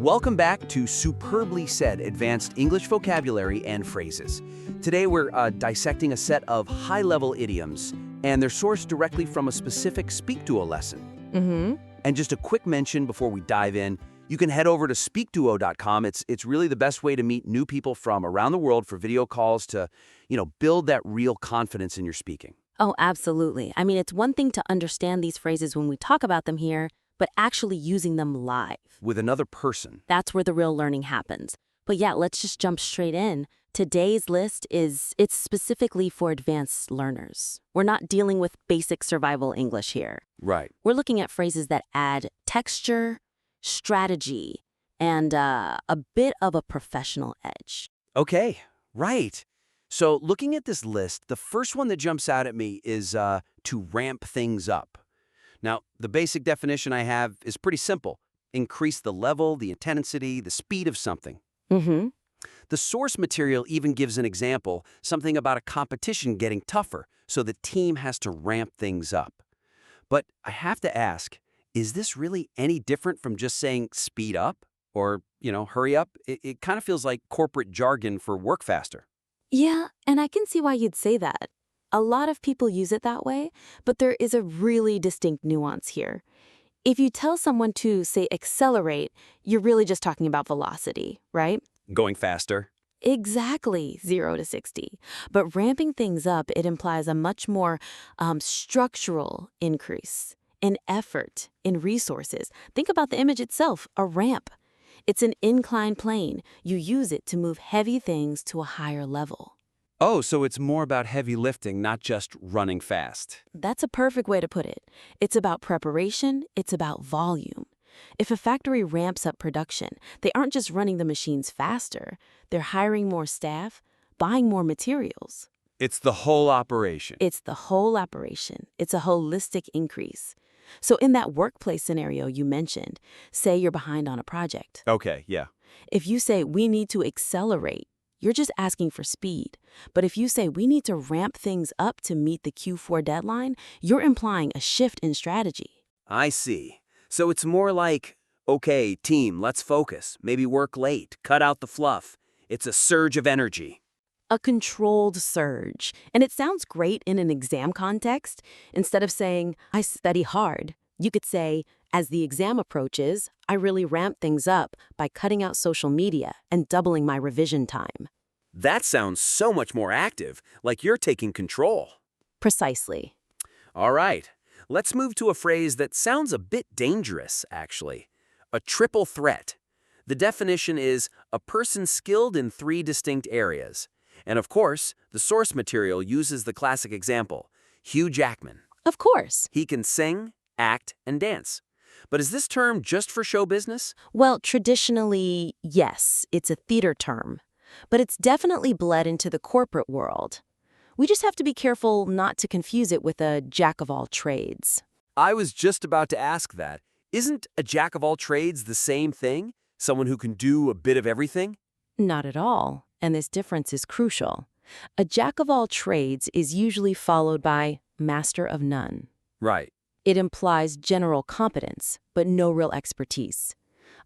Welcome back to Superbly Said Advanced English Vocabulary and Phrases. Today we're dissecting a set of high-level idioms, and they're sourced directly from a specific SpeakDuo lesson. And just a quick mention before we dive in, you can head over to SpeakDuo.com. It's really the best way to meet new people from around the world for video calls to, build that real confidence in your speaking. Oh, absolutely. I mean, it's one thing to understand these phrases when we talk about them here, but actually using them live. With another person. That's where the real learning happens. But yeah, let's just jump straight in. Today's list it's specifically for advanced learners. We're not dealing with basic survival English here. Right. We're looking at phrases that add texture, strategy, and a bit of a professional edge. Okay, right. So looking at this list, the first one that jumps out at me is to ramp things up. Now, the basic definition I have is pretty simple. Increase the level, the intensity, the speed of something. The source material even gives an example, something about a competition getting tougher, so the team has to ramp things up. But I have to ask, is this really any different from just saying speed up or, hurry up? It kind of feels like corporate jargon for work faster. Yeah, and I can see why you'd say that. A lot of people use it that way, but there is a really distinct nuance here. If you tell someone to, say, accelerate, you're really just talking about velocity, right? Going faster. Exactly, 0 to 60. But ramping things up, it implies a much more structural increase in effort, in resources. Think about the image itself, a ramp. It's an inclined plane. You use it to move heavy things to a higher level. Oh, so it's more about heavy lifting, not just running fast. That's a perfect way to put it. It's about preparation, it's about volume. If a factory ramps up production, they aren't just running the machines faster, they're hiring more staff, buying more materials. It's the whole operation. It's the whole operation. It's a holistic increase. So in that workplace scenario you mentioned, say you're behind on a project. Okay, yeah. If you say, we need to accelerate, you're just asking for speed. But if you say we need to ramp things up to meet the Q4 deadline, you're implying a shift in strategy. I see. So it's more like, okay, team, let's focus. Maybe work late, cut out the fluff. It's a surge of energy. A controlled surge. And it sounds great in an exam context. Instead of saying, I study hard, you could say, as the exam approaches, I really ramp things up by cutting out social media and doubling my revision time. That sounds so much more active, like you're taking control. Precisely. All right, let's move to a phrase that sounds a bit dangerous, actually. A triple threat. The definition is a person skilled in 3 distinct areas. And of course, the source material uses the classic example, Hugh Jackman. Of course. He can sing, act, and dance. But is this term just for show business? Well, traditionally, yes, it's a theater term. But it's definitely bled into the corporate world. We just have to be careful not to confuse it with a jack of all trades. I was just about to ask that. Isn't a jack of all trades the same thing? Someone who can do a bit of everything? Not at all, and this difference is crucial. A jack of all trades is usually followed by master of none. Right. It implies general competence, but no real expertise.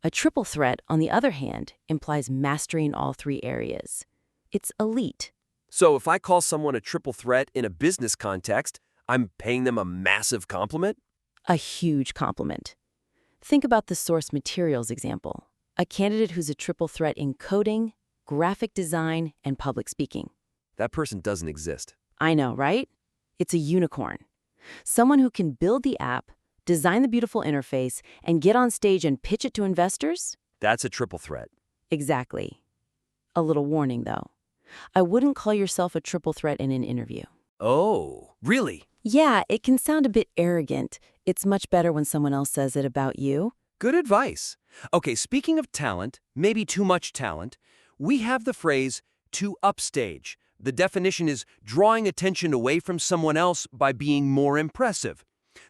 A triple threat, on the other hand, implies mastery in all 3 areas. It's elite. So if I call someone a triple threat in a business context, I'm paying them a massive compliment? A huge compliment. Think about the source materials example. A candidate who's a triple threat in coding, graphic design, and public speaking. That person doesn't exist. I know, right? It's a unicorn. Someone who can build the app, design the beautiful interface, and get on stage and pitch it to investors? That's a triple threat. Exactly. A little warning, though. I wouldn't call yourself a triple threat in an interview. Oh, really? Yeah, it can sound a bit arrogant. It's much better when someone else says it about you. Good advice. Okay, speaking of talent, maybe too much talent, we have the phrase to upstage. The definition is drawing attention away from someone else by being more impressive.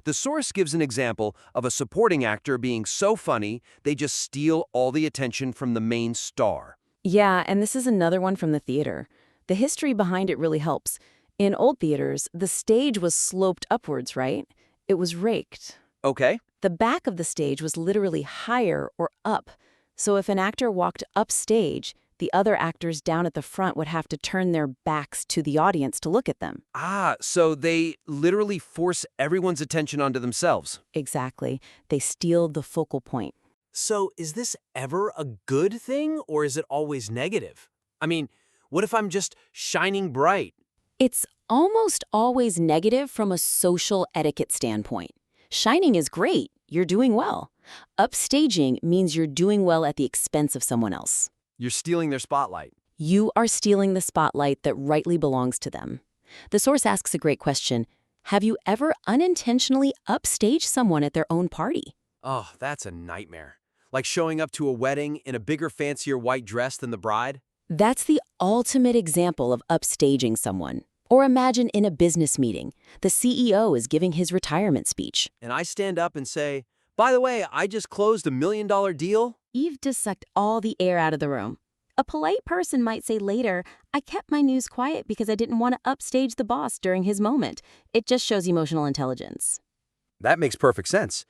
The source gives an example of a supporting actor being so funny, they just steal all the attention from the main star. Yeah, and this is another one from the theater. The history behind it really helps. In old theaters, the stage was sloped upwards, right? It was raked. Okay. The back of the stage was literally higher or up, So if an actor walked upstage, the other actors down at the front would have to turn their backs to the audience to look at them. Ah, so they literally force everyone's attention onto themselves. Exactly. They steal the focal point. So is this ever a good thing, or is it always negative? I mean, what if I'm just shining bright? It's almost always negative from a social etiquette standpoint. Shining is great. You're doing well. Upstaging means you're doing well at the expense of someone else. You're stealing their spotlight. You are stealing the spotlight that rightly belongs to them. The source asks a great question. Have you ever unintentionally upstaged someone at their own party? Oh, that's a nightmare. Like showing up to a wedding in a bigger, fancier white dress than the bride? That's the ultimate example of upstaging someone. Or imagine in a business meeting, the CEO is giving his retirement speech. And I stand up and say, by the way, I just closed $1 million deal. You've just sucked all the air out of the room. A polite person might say later, I kept my news quiet because I didn't want to upstage the boss during his moment. It just shows emotional intelligence. That makes perfect sense.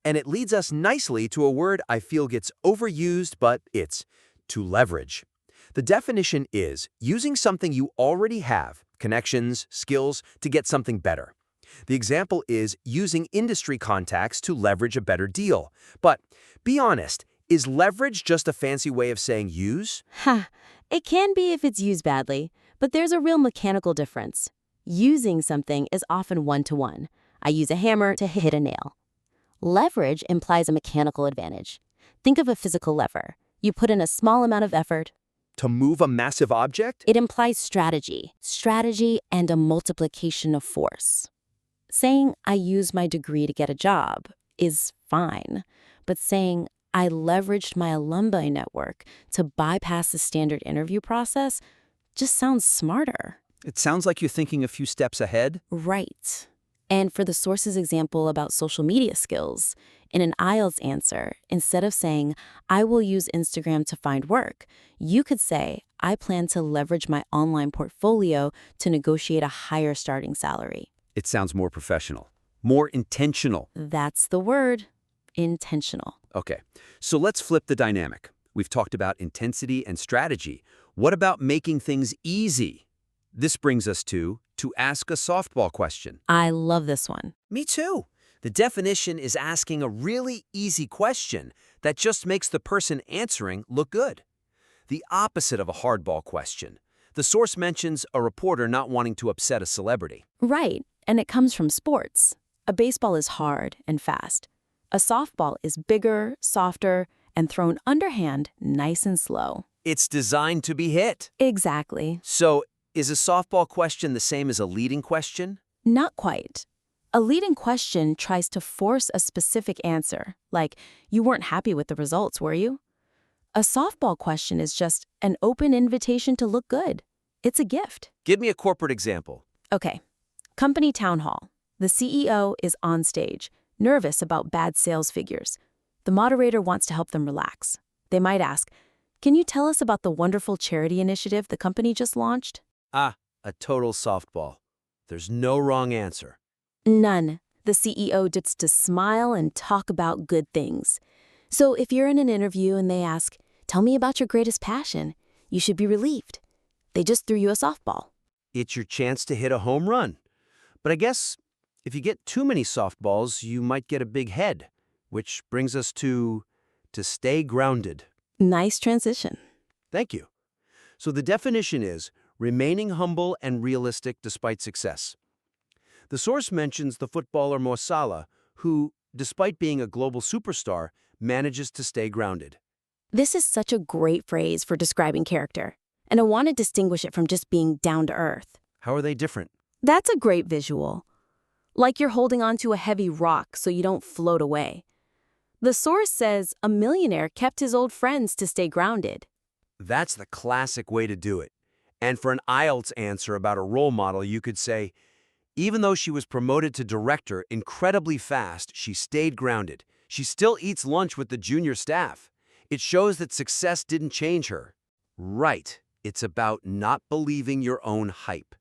And it leads us nicely to a word I feel gets overused, but it's to leverage. The definition is using something you already have, connections, skills, to get something better. The example is using industry contacts to leverage a better deal. But be honest, is leverage just a fancy way of saying use? It can be if it's used badly, but there's a real mechanical difference. Using something is often one-to-one. I use a hammer to hit a nail. Leverage implies a mechanical advantage. Think of a physical lever. You put in a small amount of effort. To move a massive object? It implies strategy and a multiplication of force. Saying, I use my degree to get a job is fine, but saying, I leveraged my alumni network to bypass the standard interview process just sounds smarter. It sounds like you're thinking a few steps ahead. Right. And for the source's example about social media skills, in an IELTS answer, instead of saying, I will use Instagram to find work, you could say, I plan to leverage my online portfolio to negotiate a higher starting salary. It sounds more professional, more intentional. That's the word, intentional. Okay, so let's flip the dynamic. We've talked about intensity and strategy. What about making things easy? This brings us to ask a softball question. I love this one. Me too. The definition is asking a really easy question that just makes the person answering look good. The opposite of a hardball question. The source mentions a reporter not wanting to upset a celebrity. Right, and it comes from sports. A baseball is hard and fast. A softball is bigger, softer, and thrown underhand, nice and slow. It's designed to be hit. Exactly. So, is a softball question the same as a leading question? Not quite. A leading question tries to force a specific answer, like, you weren't happy with the results, were you? A softball question is just an open invitation to look good. It's a gift. Give me a corporate example. Okay. Company town hall. The CEO is on stage, nervous about bad sales figures. The moderator wants to help them relax. They might ask, can you tell us about the wonderful charity initiative the company just launched? Ah, a total softball. There's no wrong answer. None. The CEO gets to smile and talk about good things. So if you're in an interview and they ask, tell me about your greatest passion, you should be relieved. They just threw you a softball. It's your chance to hit a home run. But I guess if you get too many softballs, you might get a big head, which brings us to stay grounded. Nice transition. Thank you. So the definition is remaining humble and realistic despite success. The source mentions the footballer Mo Salah, who, despite being a global superstar, manages to stay grounded. This is such a great phrase for describing character, and I want to distinguish it from just being down to earth. How are they different? That's a great visual. Like you're holding onto a heavy rock so you don't float away. The source says a millionaire kept his old friends to stay grounded. That's the classic way to do it. And for an IELTS answer about a role model, you could say, even though she was promoted to director incredibly fast, she stayed grounded. She still eats lunch with the junior staff. It shows that success didn't change her. Right. It's about not believing your own hype.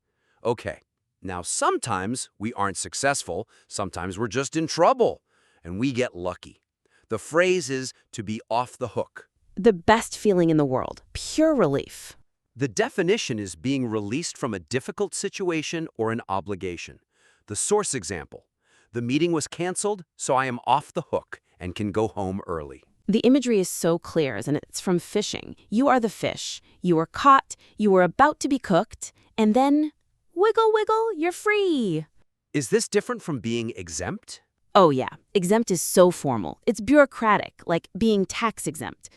Okay. Now, sometimes we aren't successful. Sometimes we're just in trouble. And we get lucky. The phrase is to be off the hook. The best feeling in the world. Pure relief. The definition is being released from a difficult situation or an obligation. The source example. The meeting was canceled, so I am off the hook and can go home early. The imagery is so clear, and it's from fishing. You are the fish. You are caught, you are about to be cooked, and then, wiggle, wiggle, you're free. Is this different from being exempt? Oh yeah, exempt is so formal. It's bureaucratic, like being tax exempt.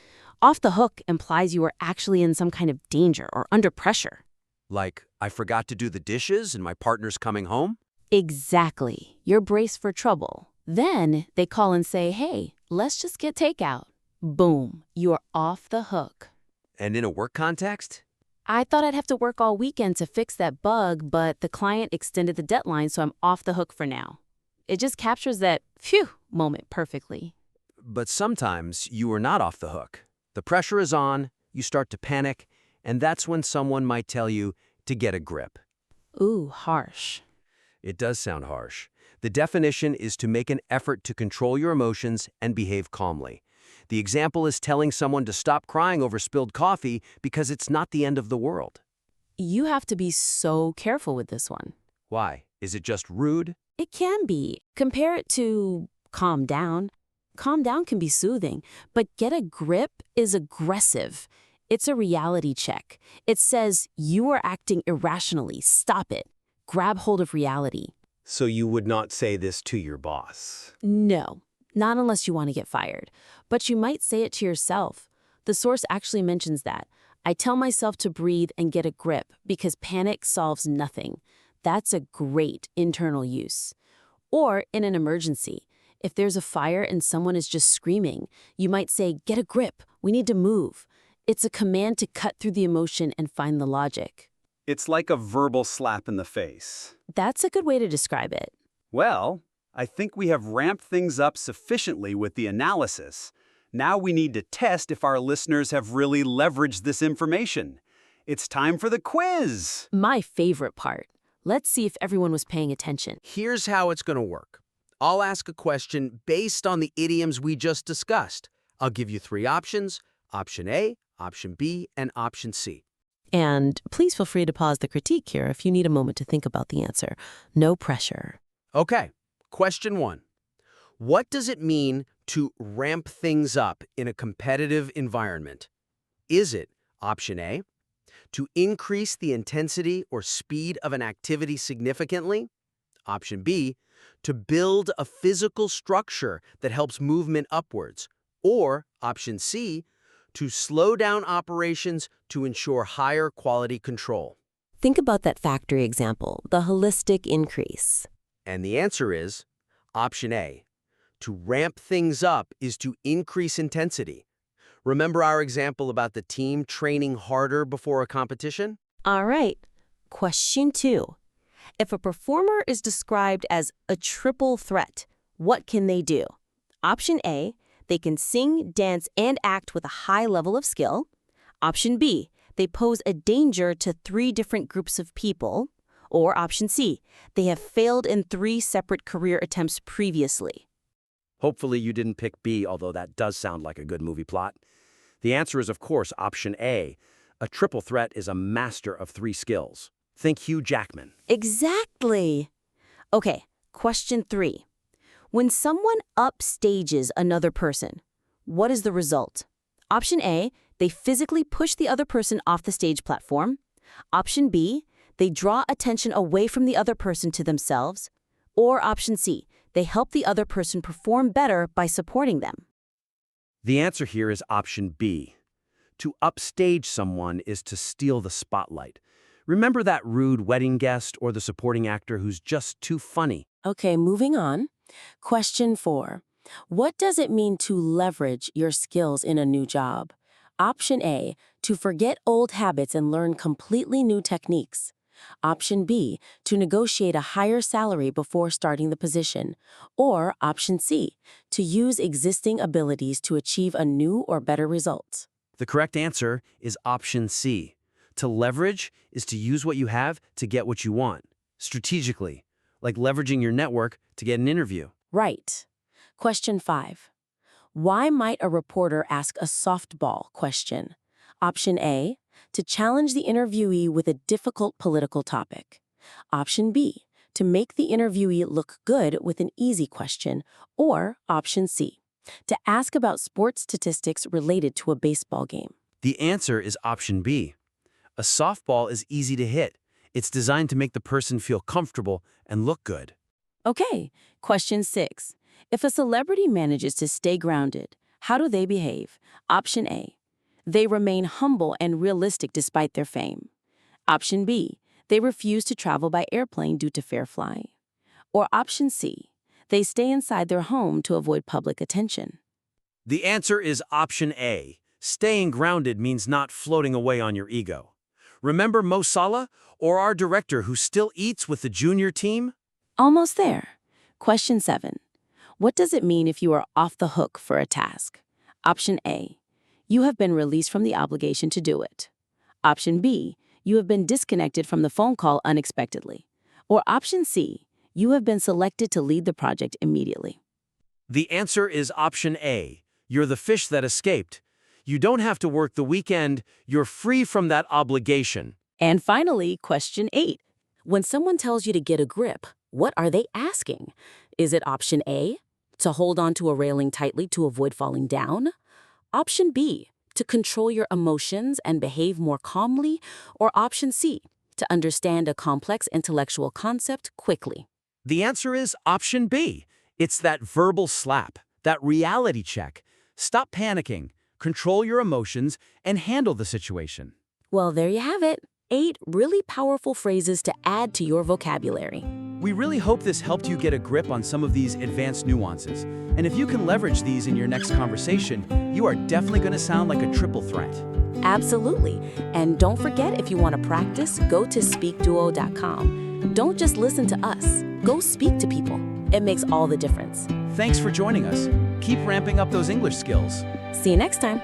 Off the hook implies you are actually in some kind of danger or under pressure. Like, I forgot to do the dishes and my partner's coming home? Exactly. You're braced for trouble. Then they call and say, hey, let's just get takeout. Boom, you are off the hook. And in a work context? I thought I'd have to work all weekend to fix that bug, but the client extended the deadline, so I'm off the hook for now. It just captures that phew moment perfectly. But sometimes you are not off the hook. The pressure is on, you start to panic, and that's when someone might tell you to get a grip. Ooh, harsh. It does sound harsh. The definition is to make an effort to control your emotions and behave calmly. The example is telling someone to stop crying over spilled coffee because it's not the end of the world. You have to be so careful with this one. Why? Is it just rude? It can be. Compare it to calm down. Calm down can be soothing, but get a grip is aggressive. It's a reality check. It says you are acting irrationally. Stop it. Grab hold of reality. So you would not say this to your boss? No, not unless you want to get fired. But you might say it to yourself. The source actually mentions that. I tell myself to breathe and get a grip because panic solves nothing. That's a great internal use. Or in an emergency, if there's a fire and someone is just screaming, you might say, get a grip, we need to move. It's a command to cut through the emotion and find the logic. It's like a verbal slap in the face. That's a good way to describe it. Well, I think we have ramped things up sufficiently with the analysis. Now we need to test if our listeners have really leveraged this information. It's time for the quiz! My favorite part. Let's see if everyone was paying attention. Here's how it's going to work. I'll ask a question based on the idioms we just discussed. I'll give you 3 options, option A, option B, and option C. And please feel free to pause the critique here if you need a moment to think about the answer. No pressure. Okay, question 1. What does it mean to ramp things up in a competitive environment? Is it option A, to increase the intensity or speed of an activity significantly? Option B, to build a physical structure that helps movement upwards? Or option C, to slow down operations to ensure higher quality control? Think about that factory example, the holistic increase. And the answer is option A. To ramp things up is to increase intensity. Remember our example about the team training harder before a competition? All right, question 2. If a performer is described as a triple threat, what can they do? Option A, they can sing, dance, and act with a high level of skill. Option B, they pose a danger to 3 different groups of people. Or option C, they have failed in 3 separate career attempts previously. Hopefully you didn't pick B, although that does sound like a good movie plot. The answer is, of course, option A. A triple threat is a master of 3 skills. Think Hugh Jackman. Exactly. Okay, question 3. When someone upstages another person, what is the result? Option A, they physically push the other person off the stage platform. Option B, they draw attention away from the other person to themselves. Or option C, they help the other person perform better by supporting them. The answer here is option B. To upstage someone is to steal the spotlight. Remember that rude wedding guest or the supporting actor who's just too funny? Okay, moving on. Question 4. What does it mean to leverage your skills in a new job? Option A, to forget old habits and learn completely new techniques. Option B, to negotiate a higher salary before starting the position. Or option C, to use existing abilities to achieve a new or better result. The correct answer is option C. To leverage is to use what you have to get what you want, strategically, like leveraging your network to get an interview. Right. Question 5. Why might a reporter ask a softball question? Option A, to challenge the interviewee with a difficult political topic. Option B, to make the interviewee look good with an easy question. Or option C, to ask about sports statistics related to a baseball game. The answer is option B. A softball is easy to hit. It's designed to make the person feel comfortable and look good. Okay, question 6. If a celebrity manages to stay grounded, how do they behave? Option A, they remain humble and realistic despite their fame. Option B, they refuse to travel by airplane due to fair flying. Or option C, they stay inside their home to avoid public attention. The answer is option A. Staying grounded means not floating away on your ego. Remember Mo Salah, or our director who still eats with the junior team? Almost there. Question 7. What does it mean if you are off the hook for a task? Option A, you have been released from the obligation to do it. Option B, you have been disconnected from the phone call unexpectedly. Or option C, you have been selected to lead the project immediately. The answer is option A. You're the fish that escaped. You don't have to work the weekend. You're free from that obligation. And finally, question 8. When someone tells you to get a grip, what are they asking? Is it option A, to hold onto a railing tightly to avoid falling down? Option B, to control your emotions and behave more calmly? Or option C, to understand a complex intellectual concept quickly? The answer is option B. It's that verbal slap, that reality check. Stop panicking, control your emotions, and handle the situation. Well, there you have it. 8 really powerful phrases to add to your vocabulary. We really hope this helped you get a grip on some of these advanced nuances. And if you can leverage these in your next conversation, you are definitely going to sound like a triple threat. Absolutely. And don't forget, if you want to practice, go to SpeakDuo.com. Don't just listen to us. Go speak to people. It makes all the difference. Thanks for joining us. Keep ramping up those English skills. See you next time.